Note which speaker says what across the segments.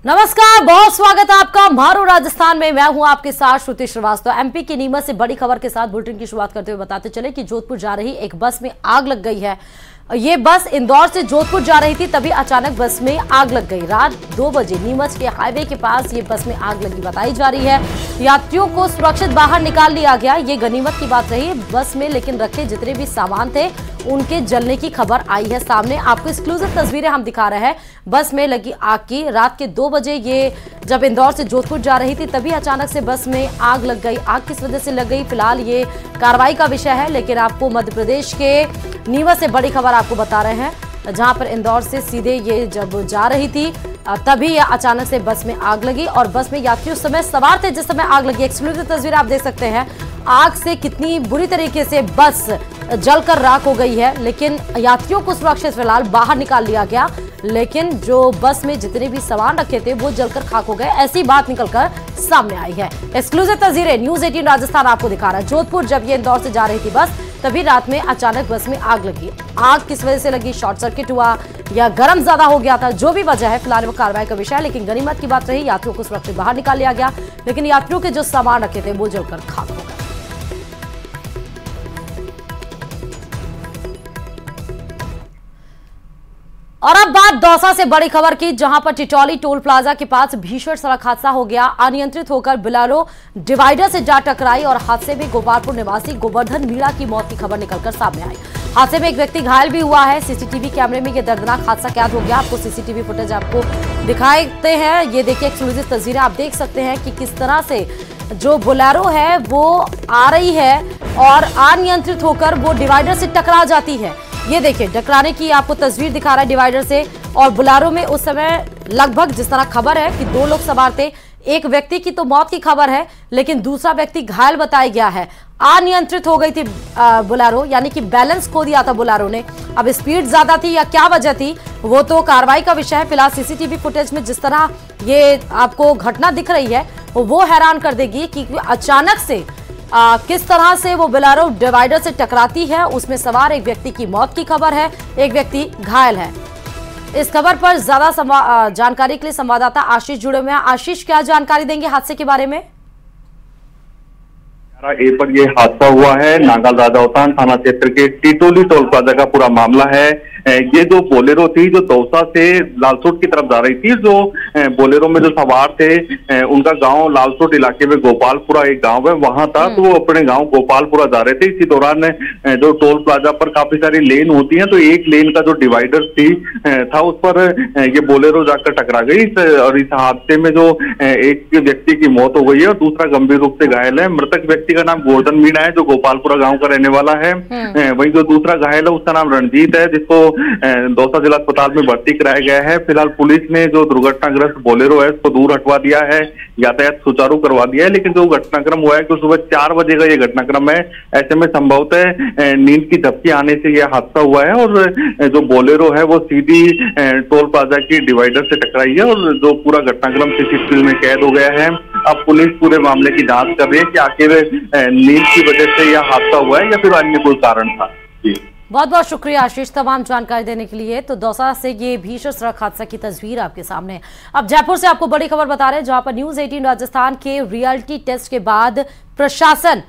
Speaker 1: नमस्कार, बहुत स्वागत है आपका मारो राजस्थान में। मैं हूं आपके साथ श्रुति श्रीवास्तव। एमपी की नीमच से बड़ी खबर के साथ बुलेटिन की शुरुआत करते हुए बताते चले कि जोधपुर जा रही एक बस में आग लग गई है। ये बस इंदौर से जोधपुर जा रही थी, तभी अचानक बस में आग लग गई। रात 2 बजे नीमच के हाईवे के पास ये बस में आग लगी बताई जा रही है। यात्रियों को सुरक्षित बाहर निकाल लिया गया, ये गनीमत की बात रही। बस में लेकिन रखे जितने भी सामान थे उनके जलने की खबर आई है सामने। आपको एक्सक्लूसिव तस्वीरें हम दिखा रहे हैं बस में लगी आग की। रात के 2 बजे ये जब इंदौर से जोधपुर जा रही थी तभी अचानक से बस में आग लग गई। आग किस वजह से लग गई फिलहाल ये कार्रवाई का विषय है, लेकिन आपको मध्य प्रदेश के नीमच से बड़ी खबर आपको बता रहे हैं, जहां पर इंदौर से सीधे ये जब जा रही थी तभी ये अचानक से बस में आग लगी और बस में यात्री उस समय सवार थे जिस समय आग लगी। एक्सक्लूसिव तस्वीर आप देख सकते हैं आग से कितनी बुरी तरीके से बस जलकर राख हो गई है, लेकिन यात्रियों को सुरक्षित फिलहाल बाहर निकाल लिया गया। लेकिन जो बस में जितने भी सामान रखे थे वो जलकर खाक हो गए, ऐसी बात निकलकर सामने आई है। एक्सक्लूसिव तस्वीरें न्यूज 18 राजस्थान आपको दिखा रहा है। जोधपुर जब ये इंदौर से जा रही थी बस, तभी रात में अचानक बस में आग लगी। आग किस वजह से लगी, शॉर्ट सर्किट हुआ या गर्म ज्यादा हो गया था, जो भी वजह है फिलहाल वो कार्रवाई का विषय है। लेकिन गनीमत की बात रही, यात्रियों को सुरक्षित बाहर निकाल लिया गया, लेकिन यात्रियों के जो सामान रखे थे वो जलकर खाक हो गए। और अब बात दौसा से बड़ी खबर की, जहां पर टिटौली टोल प्लाजा के पास भीषण सड़क हादसा हो गया। अनियंत्रित होकर बोलेरो डिवाइडर से जा टकराई और हादसे में गोपालपुर निवासी गोवर्धन मीणा की मौत की खबर निकलकर सामने आई। हादसे में एक व्यक्ति घायल भी हुआ है। सीसीटीवी कैमरे में यह दर्दनाक हादसा कैद हो गया। आपको सीसीटीवी फुटेज आपको दिखाते हैं, ये देखिए एक्सक्लूसिव तस्वीरें आप देख सकते हैं कि किस तरह से जो बोलेरो है वो आ रही है और अनियंत्रित होकर वो डिवाइडर से टकरा जाती है। ये देखिए टकराने की आपको तस्वीर दिखा रहा है डिवाइडर से। और बोलेरो में उस समय लगभग जिस तरह खबर है कि 2 लोग सवार थे, एक व्यक्ति की तो मौत की खबर है लेकिन दूसरा व्यक्ति घायल बताया गया है। अनियंत्रित हो गई थी बोलेरो, यानी कि बैलेंस खो दिया था बोलेरो ने। अब स्पीड ज्यादा थी या क्या वजह थी वो तो कार्रवाई का विषय है। फिलहाल सीसीटीवी फुटेज में जिस तरह ये आपको घटना दिख रही है वो हैरान कर देगी कि अचानक से किस तरह से वो बोलेरो डिवाइडर से टकराती है। उसमें सवार एक व्यक्ति की मौत की खबर है, एक व्यक्ति घायल है। इस खबर पर ज्यादा जानकारी के लिए संवाददाता आशीष जुड़े हुए हैं। आशीष, क्या जानकारी देंगे हादसे के बारे में?
Speaker 2: ए पर ये हादसा हुआ है। नांगल राजावतान थाना क्षेत्र के टिटौली टोल प्लाजा का पूरा मामला है। ये जो बोलेरो थी जो दौसा से लालसोट की तरफ जा रही थी, जो बोलेरो में जो सवार थे उनका गांव लालसोट इलाके में गोपालपुरा एक गांव है, वहां था। तो वो अपने गांव गोपालपुरा जा रहे थे। इसी दौरान जो टोल प्लाजा पर काफी सारी लेन होती हैं, तो एक लेन का जो डिवाइडर था उस पर ये बोलेरो जाकर टकरा गई और इस हादसे में जो एक व्यक्ति की मौत हो गई है और दूसरा गंभीर रूप से घायल है। मृतक व्यक्ति का नाम गोवर्धन मीणा है जो गोपालपुरा गांव का रहने वाला है। वहीं जो दूसरा घायल है उसका नाम रणजीत है, जिसको दौसा जिला अस्पताल में भर्ती कराया गया है। फिलहाल पुलिस ने जो दुर्घटनाग्रस्त बोलेरो है उसको दूर हटवा दिया है, यातायात सुचारू करवा दिया है। लेकिन जो घटनाक्रम हुआ है कि सुबह 4 बजे का ये घटनाक्रम है, ऐसे में संभवतः नींद की झपकी आने से यह हादसा हुआ है और जो बोलेरो है वो सीधी टोल प्लाजा की डिवाइडर से टकराई है और जो पूरा घटनाक्रम सीसीटीवी में कैद हो गया है। अब पुलिस पूरे मामले की जांच कर रही है कि आखिर नींद की वजह से यह हादसा हुआ है या फिर अन्य कोई कारण था। जी,
Speaker 1: बहुत बहुत शुक्रिया आशीष तमाम जानकारी देने के लिए। तो दौसा से ये भीषण सड़क हादसा की तस्वीर आपके सामने। अब जयपुर से आपको बड़ी खबर बता रहे हैं, जहां पर न्यूज 18 राजस्थान के रियलिटी टेस्ट के बाद प्रशासन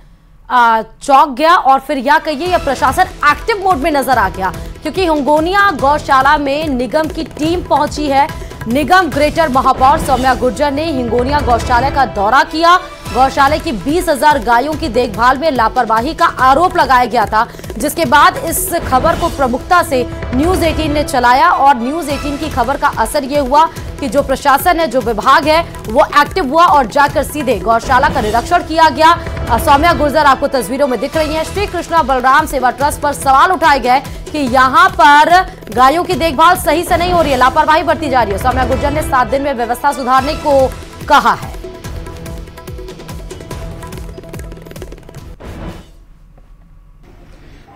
Speaker 1: चौंक गया और फिर या कहिए या प्रशासन एक्टिव मोड में नजर आ गया, क्योंकि हिंगोनिया गौशाला में निगम की टीम पहुंची है। निगम ग्रेटर महापौर सौम्या गुर्जर ने हिंगोनिया गौशाला का दौरा किया। गौशाला की 20,000 गायों की देखभाल में लापरवाही का आरोप लगाया गया था, जिसके बाद इस खबर को प्रमुखता से न्यूज 18 ने चलाया और न्यूज 18 की खबर का असर ये हुआ कि जो प्रशासन है, जो विभाग है वो एक्टिव हुआ और जाकर सीधे गौशाला का निरीक्षण किया गया। सौम्या गुर्जर आपको तस्वीरों में दिख रही हैं। श्री कृष्णा बलराम सेवा ट्रस्ट पर सवाल उठाए गए कि यहाँ पर गायों की देखभाल सही से नहीं हो रही है, लापरवाही बरती जा रही है। सौम्या गुर्जर ने 7 दिन में व्यवस्था सुधारने को कहा है।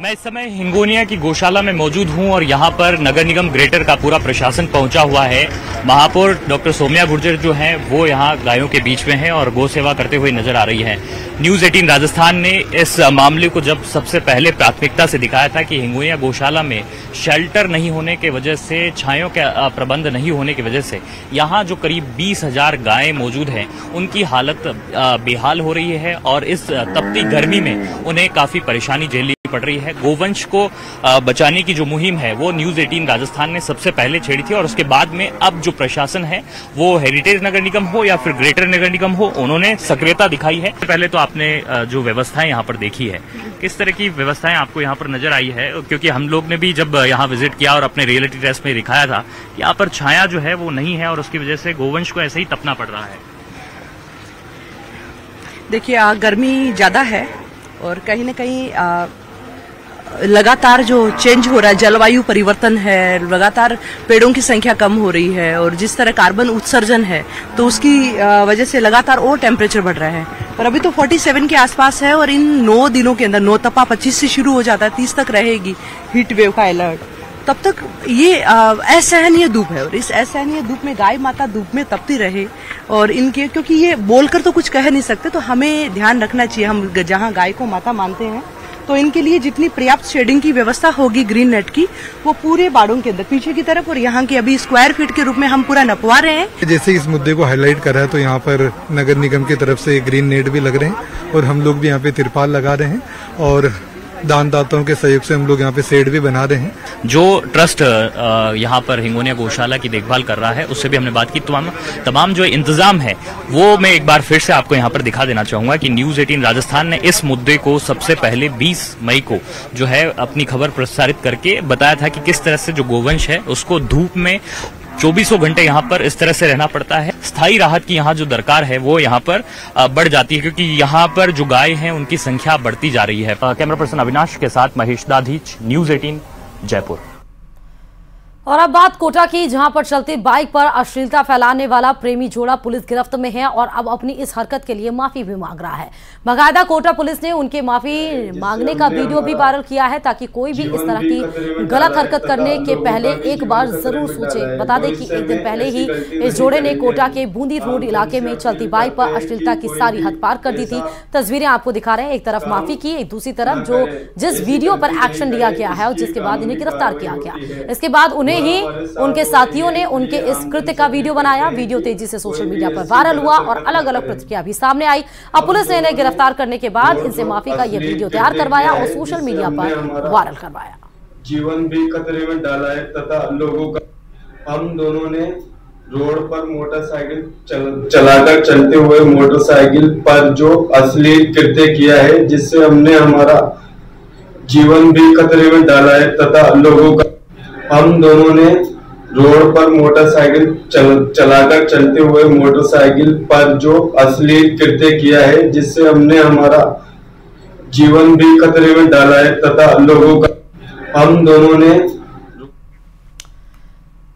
Speaker 3: मैं इस समय हिंगोनिया की गौशाला में मौजूद हूं और यहां पर नगर निगम ग्रेटर का पूरा प्रशासन पहुंचा हुआ है। महापौर डॉक्टर सौम्या गुर्जर जो हैं वो यहां गायों के बीच में हैं और गौ सेवा करते हुए नजर आ रही हैं। न्यूज 18 राजस्थान ने इस मामले को जब सबसे पहले प्राथमिकता से दिखाया था कि हिंगोनिया गौशाला में शेल्टर नहीं होने की वजह से, छायों का प्रबंध नहीं होने की वजह से यहाँ जो करीब 20,000 गायें मौजूद हैं उनकी हालत बेहाल हो रही है और इस तपती गर्मी में उन्हें काफी परेशानी झेलनी पड़ रही है। गोवंश को बचाने की जो मुहिम है वो न्यूज 18 राजस्थान ने सबसे पहले छेड़ी थी और उसके बाद में अब जो प्रशासन है वो हेरिटेज नगर निगम हो या फिर ग्रेटर नगर निगम हो, उन्होंने सक्रियता दिखाई है। पहले तो आपने जो व्यवस्थाएं यहाँ पर देखी है, किस तरह की व्यवस्थाएं आपको यहाँ पर नजर आई है? क्योंकि हम लोग ने भी जब यहाँ विजिट किया और अपने रियलिटी टेस्ट में दिखाया था कि यहाँ पर छाया जो है वो नहीं है और उसकी वजह से गोवंश को ऐसे ही तपना पड़ रहा है।
Speaker 4: देखिए, गर्मी ज्यादा है और कहीं न कहीं लगातार जो चेंज हो रहा है, जलवायु परिवर्तन है, लगातार पेड़ों की संख्या कम हो रही है और जिस तरह कार्बन उत्सर्जन है तो उसकी वजह से लगातार और टेम्परेचर बढ़ रहा है। पर अभी तो 47 के आसपास है और इन 9 दिनों के अंदर, 9 तपा 25 से शुरू हो जाता है, 30 तक रहेगी हीट वेव का अलर्ट। तब तक ये असहनीय धूप है और इस असहनीय धूप में गाय माता धूप में तपती रहे और इनके, क्योंकि ये बोलकर तो कुछ कह नहीं सकते, तो हमें ध्यान रखना चाहिए। हम जहाँ गाय को माता मानते हैं तो इनके लिए जितनी पर्याप्त शेडिंग की व्यवस्था होगी ग्रीन नेट की, वो पूरे बाड़ों के अंदर पीछे की तरफ और यहाँ की अभी स्क्वायर फीट के रूप में हम पूरा नपवा रहे हैं।
Speaker 5: जैसे इस मुद्दे को हाईलाइट करा है तो यहाँ पर नगर निगम की तरफ से ग्रीन नेट भी लग रहे हैं और हम लोग भी यहाँ पे तिरपाल लगा रहे हैं और दानदाताओं के सहयोग से हम लोग यहाँ पे शेड भी बना रहे हैं।
Speaker 3: जो ट्रस्ट यहाँ पर हिंगोनिया गौशाला की देखभाल कर रहा है उससे भी हमने बात की। तमाम जो इंतजाम है वो मैं एक बार फिर से आपको यहाँ पर दिखा देना चाहूंगा कि न्यूज 18 राजस्थान ने इस मुद्दे को सबसे पहले 20 मई को जो है अपनी खबर प्रसारित करके बताया था कि किस तरह से जो गोवंश है उसको धूप में 24 घंटे यहाँ पर इस तरह से रहना पड़ता है। स्थायी राहत की यहाँ जो दरकार है वो यहाँ पर बढ़ जाती है क्योंकि यहाँ पर जो गाय हैं उनकी संख्या बढ़ती जा रही है। कैमरा पर्सन अविनाश के साथ महेश दाधीच, न्यूज 18 जयपुर।
Speaker 1: और अब बात कोटा की, जहां पर चलती बाइक पर अश्लीलता फैलाने वाला प्रेमी जोड़ा पुलिस गिरफ्त में है और अब अपनी इस हरकत के लिए माफी भी मांग रहा है। बाकायदा कोटा पुलिस ने उनके माफी मांगने का वीडियो भी वायरल किया है ताकि कोई भी इस तरह की गलत हरकत करने के पहले एक बार जरूर सोचे। बता दें कि एक दिन पहले ही इस जोड़े ने कोटा के बूंदी रोड इलाके में चलती बाइक पर अश्लीलता की सारी हद पार कर दी थी। तस्वीरें आपको दिखा रहे हैं, एक तरफ माफी की, एक दूसरी तरफ जिस वीडियो पर एक्शन लिया गया है और जिसके बाद इन्हें गिरफ्तार किया गया। इसके बाद उन्हें ही उनके साथियों ने उनके इस कृत्य का वीडियो बनाया। वीडियो तेजी से सोशल मीडिया पर वायरल हुआ और अलग अलग प्रतिक्रिया भी सामने आई। अब पुलिस ने इन्हें गिरफ्तार करने के बाद इनसे माफी का यह वीडियो तैयार करवाया और सोशल मीडिया पर वायरल करवाया।
Speaker 6: जीवन भी खतरे में डाला है तथा लोगों का। हम दोनों ने रोड पर मोटरसाइकिल चलाकर चलते हुए मोटरसाइकिल पर जो अश्लील कृत्य किया है, जिससे हमने हमारा जीवन भी खतरे में डाला है तथा लोगों का। हम दोनों ने रोड पर मोटरसाइकिल चलाकर चलते हुए मोटरसाइकिल पर जो अश्लील कृत्य किया है, जिससे हमने हमारा जीवन भी खतरे में डाला है तथा लोगों का। हम दोनों ने।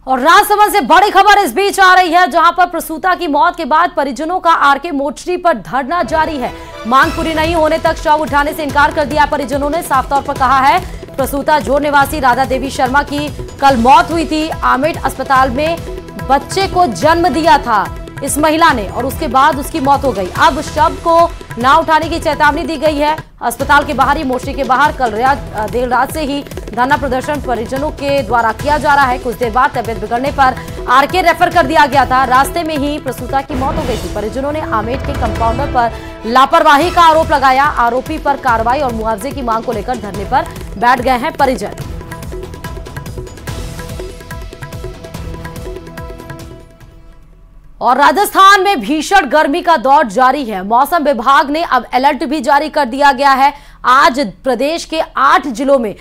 Speaker 1: और राजसमंद से बड़ी खबर इस बीच आ रही है, जहां पर प्रसूता की मौत के बाद परिजनों का आरके मोर्चरी पर धरना जारी है। मांग पूरी नहीं होने तक शव उठाने से इनकार कर दिया। परिजनों ने साफ तौर पर कहा है, प्रसूता जोड़ निवासी राधा देवी शर्मा की कल मौत हुई थी। आमेट अस्पताल में बच्चे को जन्म दिया था इस महिला ने और उसके बाद उसकी मौत हो गई। अब शव को ना उठाने की चेतावनी दी गई है। अस्पताल के बाहर ही मोर्चे के बाहर कल देर रात से ही धरना प्रदर्शन परिजनों के द्वारा किया जा रहा है। कुछ देर बाद तबियत बिगड़ने पर आरके रेफर कर दिया गया था। रास्ते में ही प्रसूता की मौत हो गई थी। परिजनों ने आमेट के कंपाउंडर पर लापरवाही का आरोप लगाया। आरोपी पर कार्रवाई और मुआवजे की मांग को लेकर धरने पर बैठ गए हैं परिजन। और राजस्थान में भीषण गर्मी का दौर जारी है। मौसम विभाग ने अब अलर्ट भी जारी कर दिया गया है। आज प्रदेश के 8 जिलों में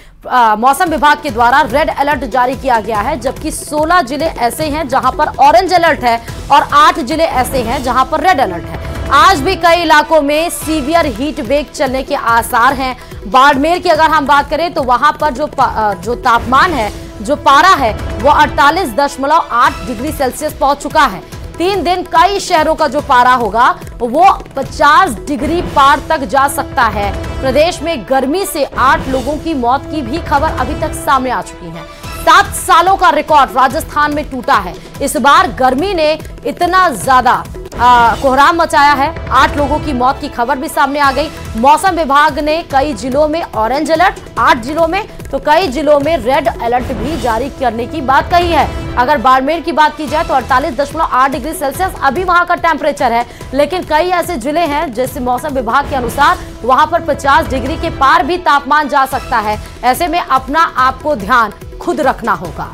Speaker 1: मौसम विभाग के द्वारा रेड अलर्ट जारी किया गया है, जबकि 16 जिले ऐसे हैं जहां पर ऑरेंज अलर्ट है और 8 जिले ऐसे हैं जहां पर रेड अलर्ट है। आज भी कई इलाकों में सीवियर हीट वेव चलने के आसार हैं। बाड़मेर की अगर हम बात करें तो वहां पर जो तापमान है, जो पारा है, वो 48.8 डिग्री सेल्सियस पहुंच चुका है। 3 दिन कई शहरों का जो पारा होगा वो 50 डिग्री पार तक जा सकता है। प्रदेश में गर्मी से 8 लोगों की मौत की भी खबर अभी तक सामने आ चुकी है। 7 सालों का रिकॉर्ड राजस्थान में टूटा है। इस बार गर्मी ने इतना ज्यादा कोहराम मचाया है। 8 लोगों की मौत की खबर भी सामने आ गई। मौसम विभाग ने कई जिलों में ऑरेंज अलर्ट, 8 जिलों में, तो कई जिलों में रेड अलर्ट भी जारी करने की बात कही है। अगर बाड़मेर की बात की जाए तो 48.8 डिग्री सेल्सियस अभी वहां का टेम्परेचर है, लेकिन कई ऐसे जिले हैं जैसे मौसम विभाग के अनुसार वहां पर 50 डिग्री के पार भी तापमान जा सकता है। ऐसे में अपना आपको ध्यान खुद रखना होगा।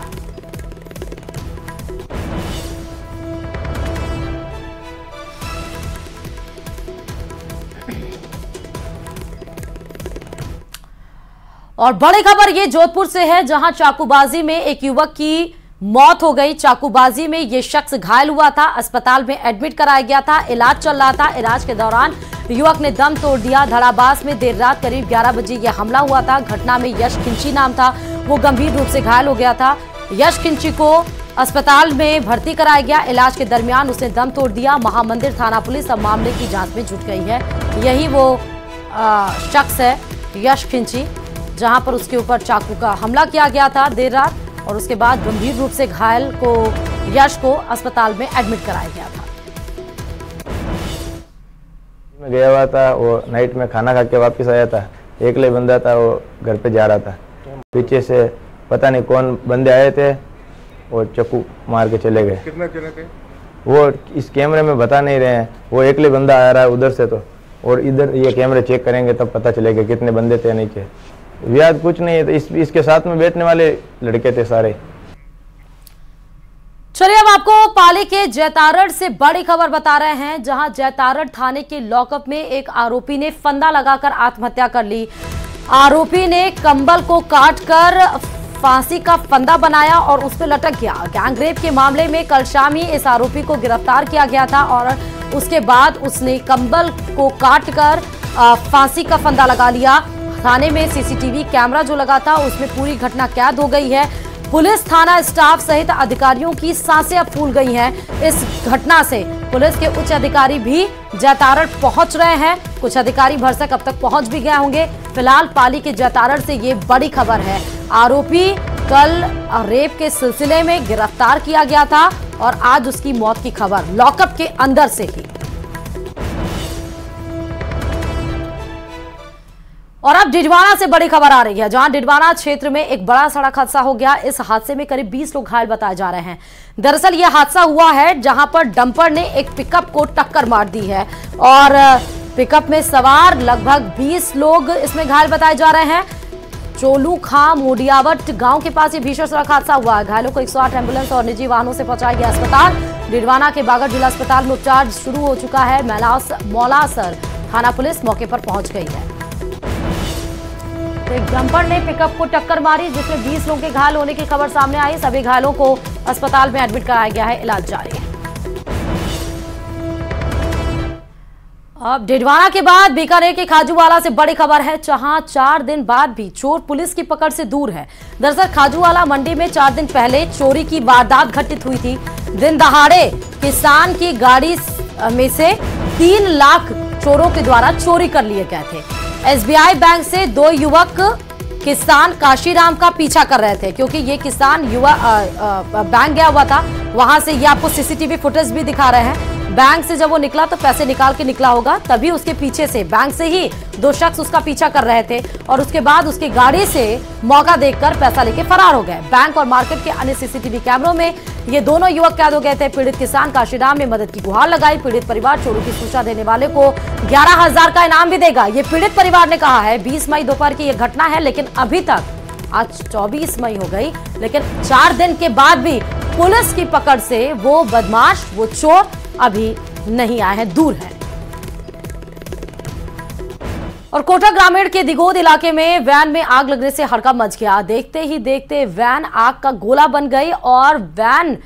Speaker 1: और बड़ी खबर ये जोधपुर से है, जहां चाकूबाजी में एक युवक की मौत हो गई। चाकूबाजी में ये शख्स घायल हुआ था, अस्पताल में एडमिट कराया गया था, इलाज चल रहा था। इलाज के दौरान युवक ने दम तोड़ दिया। धड़ाबास में देर रात करीब 11 बजे यह हमला हुआ था। घटना में यश खिंची नाम था, वो गंभीर रूप से घायल हो गया था। यश खिंची को अस्पताल में भर्ती कराया गया। इलाज के दरमियान उसने दम तोड़ दिया। महामंदिर थाना पुलिस अब मामले की जांच में जुट गई है। यही वो शख्स है यश खिंची, जहां पर उसके ऊपर चाकू का हमला किया गया था देर रात, और उसके बाद गंभीर रूप से घायल को यश को अस्पताल में एडमिट कराया गया था।
Speaker 7: मैं गया हुआ था, वो नाइट में खाना खा के वापस आया था। एकले बंदा था, वो घर पे जा रहा था। पीछे से पता नहीं कौन बंदे आए थे और चाकू मार के चले गए।
Speaker 8: कितना थे?
Speaker 7: वो इस कैमरे में बता नहीं रहे हैं। वो एकले बंदा आ रहा है उधर से, तो और इधर ये कैमरे चेक करेंगे तब पता चलेगा कितने बंदे थे नीचे। व्याध कुछ नहीं है, तो इसके साथ में बैठने वाले लड़के थे सारे।
Speaker 1: चलिए अब आपको पाली के जैतारण से बड़ी खबर बता रहे हैं, जहां जैतारण थाने के लॉकअप में एक आरोपी ने फंदा लगाकर आत्महत्या कर ली। आरोपी ने कंबल को काटकर फांसी का फंदा बनाया और उस पर लटक गया। गैंगरेप के मामले में कल शाम ही इस आरोपी को गिरफ्तार किया गया था और उसके बाद उसने कंबल को काटकर फांसी का फंदा लगा लिया। थाने में सीसीटीवी कैमरा जो लगा था उसमें पूरी घटना कैद हो गई है। पुलिस थाना स्टाफ सहित अधिकारियों की सांसें अब फूल गई हैं। इस घटना से पुलिस के उच्च अधिकारी भी जैतारण पहुंच रहे हैं। कुछ अधिकारी भरसक अब तक पहुंच भी गए होंगे। फिलहाल पाली के जैतारण से ये बड़ी खबर है। आरोपी कल रेप के सिलसिले में गिरफ्तार किया गया था और आज उसकी मौत की खबर लॉकअप के अंदर से ही। और अब डिडवाना से बड़ी खबर आ रही है, जहां डिडवाना क्षेत्र में एक बड़ा सड़क हादसा हो गया। इस हादसे में करीब 20 लोग घायल बताए जा रहे हैं। दरअसल यह हादसा हुआ है जहां पर डंपर ने एक पिकअप को टक्कर मार दी है और पिकअप में सवार लगभग 20 लोग इसमें घायल बताए जा रहे हैं। चोलू खां मोडियावट गांव के पास ये भीषण सड़क हादसा हुआ है। घायलों को 108 एम्बुलेंस और निजी वाहनों से पहुंचाया गया अस्पताल। डिडवाना के बागर जिला अस्पताल में उपचार शुरू हो चुका है। मौलासर थाना पुलिस मौके पर पहुंच गई है। एक डंपर ने पिकअप को टक्कर मारी, जिसमें 20 लोगों के घायल होने की खबर सामने आई। सभी घायलों को अस्पताल में एडमिट कराया गया है, इलाज जारी है। अब डिडवाना के बाद बीकानेर के खाजूवाला से बड़ी खबर है, जहां 4 दिन बाद भी चोर पुलिस की पकड़ से दूर है। दरअसल खाजूवाला मंडी में 4 दिन पहले चोरी की वारदात घटित हुई थी। दिन दहाड़े किसान की गाड़ी में से 3 लाख चोरों के द्वारा चोरी कर लिए गए थे। SBI बैंक से 2 युवक किसान काशीराम का पीछा कर रहे थे, क्योंकि ये किसान बैंक गया हुआ था। वहां से ये आपको सीसीटीवी फुटेज भी दिखा रहे हैं। बैंक से जब वो निकला तो पैसे निकाल के निकला होगा, तभी उसके पीछे से बैंक से ही 2 शख्स उसका पीछा कर रहे थे और उसके बाद उसकी गाड़ी से मौका देखकर पैसा लेके फरार हो गए। बैंक और मार्केट के अन्य सीसीटीवी कैमरों में ये दोनों युवक कैद हो गए थे। पीड़ित किसान काशीराम ने मदद की गुहार लगाई। पीड़ित परिवार चोरों की सूचना देने वाले को 11,000 का इनाम भी देगा, ये पीड़ित परिवार ने कहा है। 20 मई दोपहर की यह घटना है, लेकिन अभी तक आज 24 मई हो गई, लेकिन 4 दिन के बाद भी पुलिस की पकड़ से वो बदमाश, वो चोर अभी नहीं आए हैं, दूर हैं। और कोटा ग्रामीण के दिगोद इलाके में वैन में आग लगने से हड़कंप मच गया। देखते ही देखते वैन आग का गोला बन गई और वैन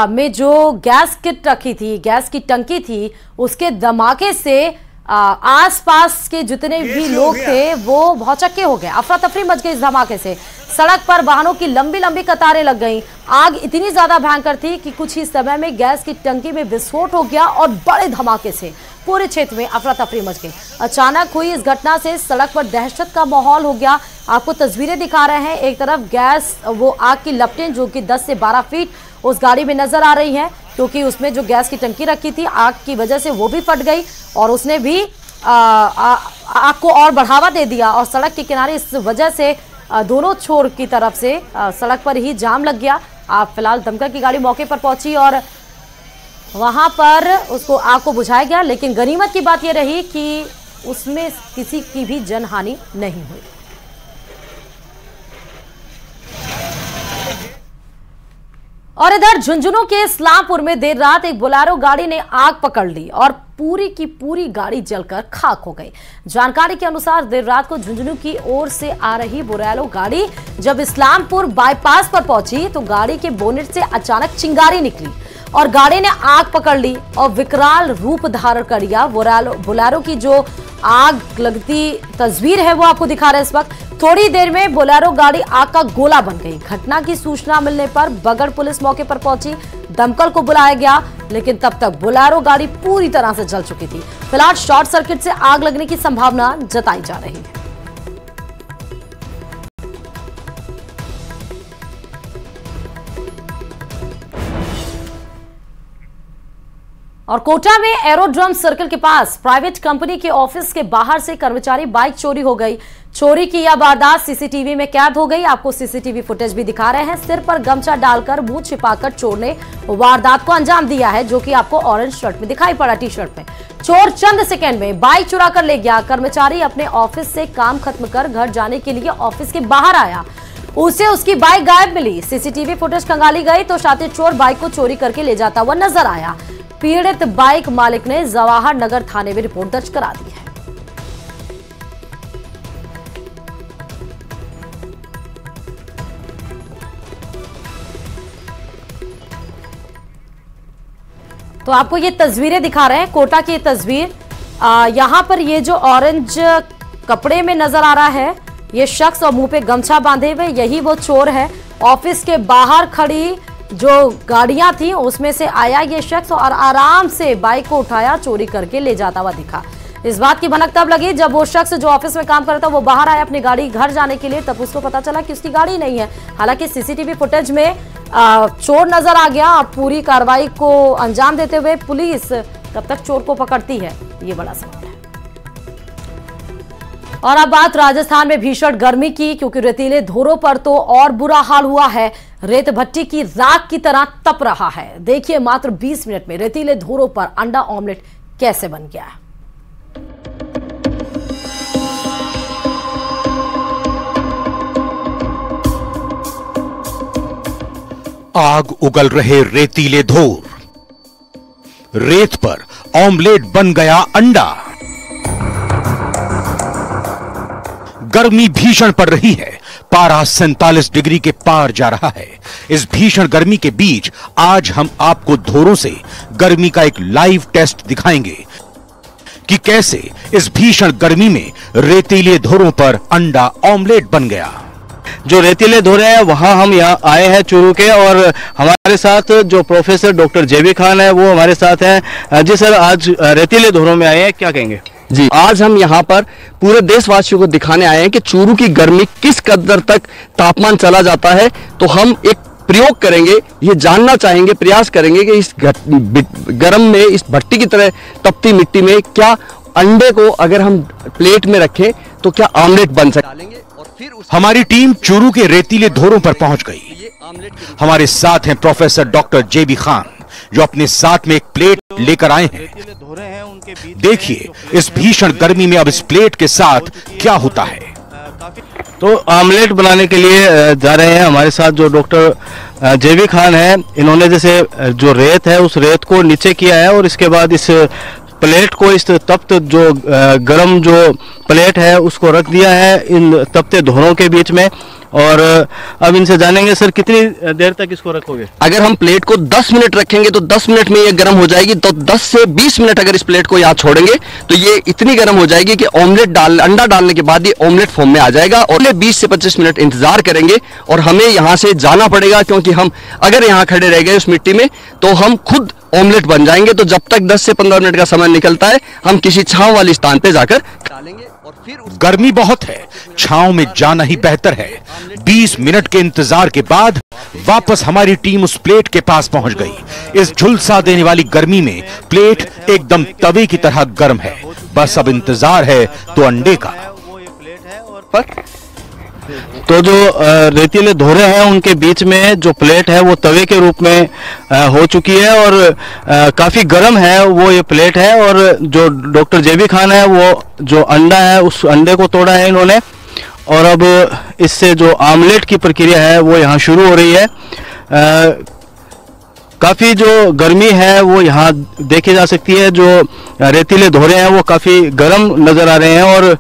Speaker 1: में जो गैस किट रखी थी, गैस की टंकी थी, उसके धमाके से आसपास के जितने भी लोग थे वो भौचक्के हो गए। अफरा तफरी मच गई इस धमाके से। सड़क पर वाहनों की लंबी लंबी कतारें लग गईं। आग इतनी ज्यादा भयंकर थी कि कुछ ही समय में गैस की टंकी में विस्फोट हो गया और बड़े धमाके से पूरे क्षेत्र में अफरा तफरी मच गई। अचानक हुई इस घटना से सड़क पर दहशत का माहौल हो गया। आपको तस्वीरें दिखा रहे हैं, एक तरफ गैस वो आग की लपटें जो कि 10 से 12 फीट उस गाड़ी में नजर आ रही है, क्योंकि उसमें जो गैस की टंकी रखी थी आग की वजह से वो भी फट गई और उसने भी आग को और बढ़ावा दे दिया। और सड़क के किनारे इस वजह से दोनों छोर की तरफ से सड़क पर ही जाम लग गया। आप फिलहाल दमकल की गाड़ी मौके पर पहुंची और वहां पर उसको आग को बुझाया गया, लेकिन गनीमत की बात यह रही कि उसमें किसी की भी जनहानि नहीं हुई। और इधर झुंझुनू के इस्लामपुर में देर रात एक बोलेरो गाड़ी ने आग पकड़ ली और पूरी की पूरी गाड़ी जलकर खाक हो गई। जानकारी के अनुसार देर रात को झुंझुनू की ओर से आ रही बोलेरो गाड़ी जब इस्लामपुर बाईपास पर पहुंची तो गाड़ी के बोनेट से अचानक चिंगारी निकली और गाड़ी ने आग पकड़ ली और विकराल रूप धारण कर लिया। बोलेरो की जो आग लगती तस्वीर है वो आपको दिखा रहे हैं इस वक्त। थोड़ी देर में बोलेरो गाड़ी आग का गोला बन गई। घटना की सूचना मिलने पर बगड़ पुलिस मौके पर पहुंची, दमकल को बुलाया गया, लेकिन तब तक बोलेरो गाड़ी पूरी तरह से जल चुकी थी। फिलहाल शॉर्ट सर्किट से आग लगने की संभावना जताई जा रही है। और कोटा में एरोड्रम सर्कल के पास प्राइवेट कंपनी के ऑफिस के बाहर से कर्मचारी बाइक चोरी हो गई। चोरी की यह वारदात सीसीटीवी में कैद हो गई। आपको सीसीटीवी फुटेज भी दिखा रहे हैं। सिर पर गमछा डालकर मुंह छिपाकर चोर ने वारदात को अंजाम दिया है, जो कि आपको ऑरेंज शर्ट में दिखाई पड़ा, टी शर्ट में। चोर चंद सेकंड में बाइक चुरा कर ले गया। कर्मचारी अपने ऑफिस से काम खत्म कर घर जाने के लिए ऑफिस के बाहर आया, उसे उसकी बाइक गायब मिली। सीसीटीवी फुटेज खंगाली गई तो शातिर चोर बाइक को चोरी करके ले जाता हुआ नजर आया। पीड़ित बाइक मालिक ने जवाहर नगर थाने में रिपोर्ट दर्ज करा दी है। तो आपको ये तस्वीरें दिखा रहे हैं, कोटा की तस्वीर। यहां पर ये जो ऑरेंज कपड़े में नजर आ रहा है ये शख्स और मुंह पे गमछा बांधे हुए, यही वो चोर है। ऑफिस के बाहर खड़ी जो गाड़ियां थी उसमें से आया ये शख्स और आराम से बाइक को उठाया, चोरी करके ले जाता हुआ दिखा। इस बात की भनक तब लगी जब वो शख्स जो ऑफिस में काम कर रहा था वो बाहर आया अपनी गाड़ी घर जाने के लिए, तब उसको पता चला कि उसकी गाड़ी नहीं है। हालांकि सीसीटीवी फुटेज में चोर नजर आ गया और पूरी कार्रवाई को अंजाम देते हुए पुलिस कब तक चोर को पकड़ती है ये बड़ा सवाल है। और अब बात राजस्थान में भीषण गर्मी की, क्योंकि रेतीले धोरों पर तो और बुरा हाल हुआ है। रेत भट्टी की राख की तरह तप रहा है। देखिए मात्र 20 मिनट में रेतीले धोरों पर अंडा ऑमलेट कैसे बन गया है।
Speaker 8: आग उगल रहे रेतीले धोर, रेत पर ऑमलेट बन गया अंडा। गर्मी भीषण पड़ रही है, पारा 47 डिग्री के पार जा रहा है। इस भीषण गर्मी के बीच आज हम आपको धोरों से गर्मी का एक लाइव टेस्ट दिखाएंगे कि कैसे इस भीषण गर्मी में रेतीले धोरों पर अंडा ऑमलेट बन गया।
Speaker 9: जो रेतीले धोरे हैं वहां हम यहाँ आए हैं चूरू के, और हमारे साथ जो प्रोफेसर डॉक्टर जेबी खान है वो हमारे साथ हैं। जी सर, आज रेतीले धोरों में आए हैं, क्या कहेंगे?
Speaker 10: जी, आज हम यहाँ पर पूरे देशवासियों को दिखाने आए हैं कि चूरू की गर्मी किस कदर तक तापमान चला जाता है। तो हम एक प्रयोग करेंगे, ये जानना चाहेंगे, प्रयास करेंगे कि इस गर्म में, इस भट्टी की तरह तपती मिट्टी में क्या अंडे को अगर हम प्लेट में रखें तो क्या ऑमलेट बन सकेंगे। और फिर
Speaker 8: हमारी टीम चूरू के रेतीले धोरों पर पहुंच गई। हमारे साथ हैं प्रोफेसर डॉक्टर जेबी खान, जो अपने साथ में एक प्लेट लेकर आए हैं। देखिए इस भीषण गर्मी में अब इस प्लेट के साथ क्या होता है।
Speaker 9: तो ऑमलेट बनाने के लिए जा रहे हैं। हमारे साथ जो डॉक्टर जेबी खान है, इन्होंने जैसे जो रेत है उस रेत को नीचे किया है और इसके बाद इस प्लेट को, इस तप्त जो गर्म जो प्लेट है उसको रख दिया है इन तपते धोरों के बीच में। और अब इनसे जानेंगे सर कितनी देर तक इसको रखोगे?
Speaker 10: अगर हम प्लेट को 10 मिनट रखेंगे तो 10 मिनट में ये गर्म हो जाएगी, तो 10 से 20 मिनट अगर इस प्लेट को यहाँ छोड़ेंगे तो ये इतनी गर्म हो जाएगी कि अंडा डालने के बाद ये ऑमलेट फॉर्म में आ जाएगा। और 20 से 25 मिनट इंतजार करेंगे और हमें यहाँ से जाना पड़ेगा, क्योंकि हम अगर यहाँ खड़े रह गए उस मिट्टी में तो हम खुद ऑमलेट बन जाएंगे। तो जब तक 10 से 15 मिनट का समय निकलता है हम किसी छांव वाली स्थान पे जाकर डालेंगे। और फिर
Speaker 8: गर्मी बहुत है, छांव में जाना ही बेहतर है। 20 मिनट के इंतजार के बाद वापस हमारी टीम उस प्लेट के पास पहुंच गई। इस झुलसा देने वाली गर्मी में प्लेट एकदम तवे की तरह गर्म है। बस अब इंतजार है तो अंडे का।
Speaker 9: तो जो रेतीले धोरे हैं उनके बीच में जो प्लेट है वो तवे के रूप में हो चुकी है और काफी गर्म है वो ये प्लेट है। और जो डॉक्टर जेबी खान है वो जो अंडा है उस अंडे को तोड़ा है इन्होंने, और अब इससे जो आमलेट की प्रक्रिया है वो यहाँ शुरू हो रही है। काफ़ी जो गर्मी है वो यहाँ देखी जा सकती है। जो रेतीले धोरे हैं वो काफ़ी गर्म नज़र आ रहे हैं और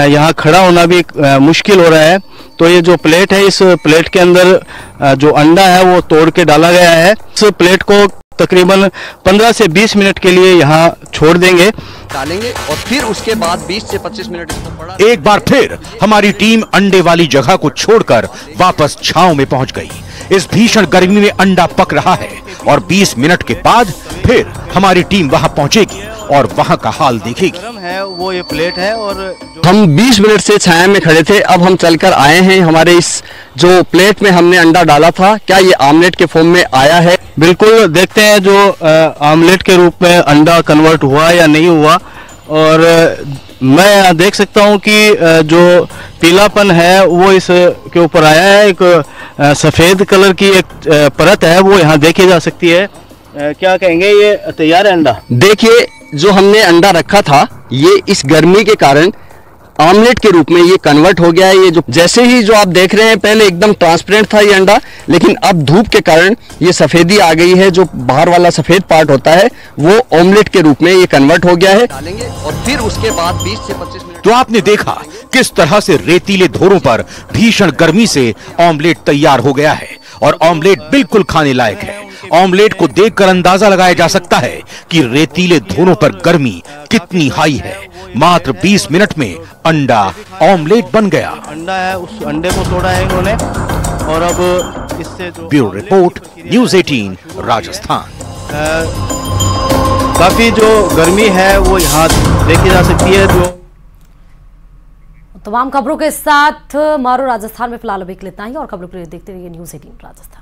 Speaker 9: यहाँ खड़ा होना भी मुश्किल हो रहा है। तो ये जो प्लेट है, इस प्लेट के अंदर जो अंडा है वो तोड़ के डाला गया है। इस प्लेट को तकरीबन 15 से 20 मिनट के लिए यहाँ छोड़ देंगे,
Speaker 10: डालेंगे और फिर उसके बाद 20 से 25 मिनट इसको पड़ा।
Speaker 8: एक बार फिर हमारी टीम अंडे वाली जगह को छोड़कर वापस छांव में पहुंच गई। इस भीषण गर्मी में अंडा पक रहा है और 20 मिनट के बाद फिर हमारी टीम वहां पहुंचेगी और वहां का हाल देखेगी।
Speaker 9: गर्म है वो ये प्लेट है और
Speaker 10: हम 20 मिनट से छाया में खड़े थे, अब हम चलकर आए हैं। हमारे इस जो प्लेट में हमने अंडा डाला था, क्या ये आमलेट के फॉर्म में आया है?
Speaker 9: बिल्कुल देखते हैं जो आमलेट के रूप में अंडा कन्वर्ट हुआ या नहीं हुआ। और मैं देख सकता हूं कि जो पीलापन है वो इस के ऊपर आया है। एक सफ़ेद कलर की एक परत है वो यहाँ देखी जा सकती है। क्या कहेंगे, ये तैयार है अंडा?
Speaker 10: देखिए, जो हमने अंडा रखा था ये इस गर्मी के कारण आमलेट के रूप में ये कन्वर्ट हो गया है। ये जो जैसे ही जो आप देख रहे हैं पहले एकदम ट्रांसपेरेंट था ये अंडा, लेकिन अब धूप के कारण ये सफेदी आ गई है। जो बाहर वाला सफेद पार्ट होता है वो ऑमलेट के रूप में ये कन्वर्ट हो गया है। डालेंगे और फिर उसके बाद 20 से 25 मिनट।
Speaker 8: तो आपने देखा किस तरह से रेतीले धोरों पर भीषण गर्मी से ऑमलेट तैयार हो गया है और ऑमलेट बिल्कुल खाने लायक है। ऑमलेट को देखकर अंदाजा लगाया जा सकता है कि रेतीले धोरों पर गर्मी कितनी हाई है। मात्र 20 मिनट में अंडा ऑमलेट बन गया।
Speaker 9: अंडा है, उस अंडे को तोड़ा है इन्होंने और अब इससे जो
Speaker 8: ब्यूरो रिपोर्ट, न्यूज़ 18 राजस्थान।
Speaker 9: काफी जो गर्मी है वो यहाँ देखी जा सकती है। जो
Speaker 1: तमाम खबरों के साथ मारो राजस्थान में फिलहाल अभी इतना ही, और खबरों के लिए देखते रहिए न्यूज़ 18 राजस्थान।